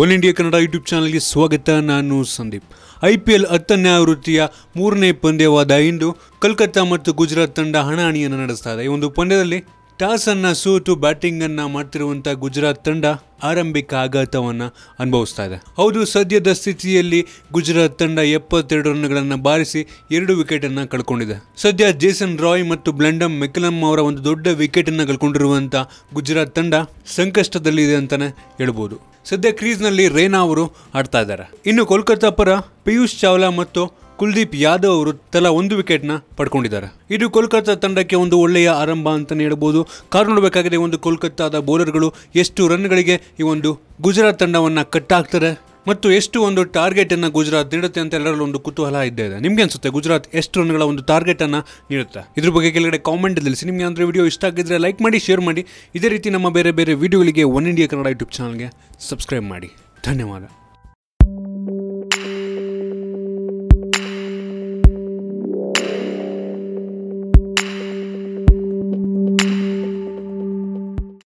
One India Kannada YouTube ಚಾನಲ್ಗೆ ಸ್ವಾಗತ. ನಾನು ಸಂದೀಪ್. IPL 10ನೇ ಆವೃತ್ತಿಯ 3ನೇ ಪಂದ್ಯವಾದ ಇಂದು ಕೋಲ್ಕತ್ತಾ ಮತ್ತು ಗುಜರಾತ್ ತಂಡ ಹಣಾಹಣಿಯನ್ನು ನಡೆಸ್ತಾ ಇದೆ. ಈ ಒಂದು ಪಂದ್ಯದಲ್ಲಿ ಟಾಸ್ ಅನ್ನು ಸೋತು ಬ್ಯಾಟಿಂಗ್ ಅನ್ನು ಮಾಡ್ತಿರುವಂಥ ಗುಜರಾತ್ ತಂಡ ಆರಂಭಿಕ ಆಘಾತವನ್ನು ಅನುಭವಿಸ್ತಾ ಇದೆ. ಹೌದು, ಸದ್ಯದ ಸ್ಥಿತಿಯಲ್ಲಿ ಗುಜರಾತ್ ತಂಡ 72 ರನ್ಗಳನ್ನು ಬಾರಿಸಿ 2 ವಿಕೆಟನ್ನು ಕಳ್ಕೊಂಡಿದೆ. ಸದ್ಯ ಜೇಸನ್ ರಾಯ್ ಮತ್ತು ಬ್ಲೆಂಡಮ್ ಮೆಕಲಮ್ ಅವರ ಒಂದು ದೊಡ್ಡ ವಿಕೆಟನ್ನು ಕಳ್ಕೊಂಡಿರುವಂಥ ಗುಜರಾತ್ ತಂಡ ಸಂಕಷ್ಟದಲ್ಲಿದೆ ಅಂತಲೇ ಹೇಳ್ಬೋದು. ಸದ್ಯ ಕ್ರೀಸ್ನಲ್ಲಿ ರೈನಾ ಅವರು ಆಡ್ತಾ ಇದ್ದಾರೆ. ಇನ್ನು ಕೋಲ್ಕತ್ತಾ ಪರ ಪಿಯೂಷ್ ಚಾವ್ಲಾ ಮತ್ತು ಕುಲ್ದೀಪ್ ಯಾದವ್ ಅವರು ತಲಾ 1 ವಿಕೆಟ್ನ ಪಡ್ಕೊಂಡಿದ್ದಾರೆ. ಇದು ಕೋಲ್ಕತ್ತಾ ತಂಡಕ್ಕೆ ಒಂದು ಒಳ್ಳೆಯ ಆರಂಭ ಅಂತಲೇ ಹೇಳ್ಬೋದು. ಕಾರು ನೋಡಬೇಕಾಗಿದೆ, ಒಂದು ಕೋಲ್ಕತ್ತಾದ ಬೌಲರ್ಗಳು ಎಷ್ಟು ರನ್ಗಳಿಗೆ ಈ ಒಂದು ಗುಜರಾತ್ ತಂಡವನ್ನು ಕಟ್ಟಾಕ್ತಾರೆ ಮತ್ತು ಎಷ್ಟು ಒಂದು ಟಾರ್ಗೆಟನ್ನು ಗುಜರಾತ್ ನೀಡುತ್ತೆ ಅಂತ ಎಲ್ಲರಲ್ಲೂ ಒಂದು ಕುತೂಹಲ ಇದ್ದೇ ಇದೆ. ನಿಮಗೆ ಅನ್ಸುತ್ತೆ ಗುಜರಾತ್ ಎಷ್ಟು ರನ್ಗಳ ಒಂದು ಟಾರ್ಗೆಟನ್ನು ನೀಡುತ್ತೆ? ಇದ್ರ ಬಗ್ಗೆ ಕೆಳಗಡೆ ಕಾಮೆಂಟ್ ತಿಳಿಸಿ. ನಿಮಗೆ ಅಂದರೆ ವಿಡಿಯೋ ಇಷ್ಟ ಆಗಿದ್ರೆ ಲೈಕ್ ಮಾಡಿ, ಶೇರ್ ಮಾಡಿ. ಇದೇ ರೀತಿ ನಮ್ಮ ಬೇರೆ ಬೇರೆ ವಿಡಿಯೋಗಳಿಗೆ ಒನ್ ಇಂಡಿಯಾ ಕನ್ನಡ ಯೂಟ್ಯೂಬ್ ಚಾನಲ್ಗೆ ಸಬ್ಸ್ಕ್ರೈಬ್ ಮಾಡಿ. ಧನ್ಯವಾದ.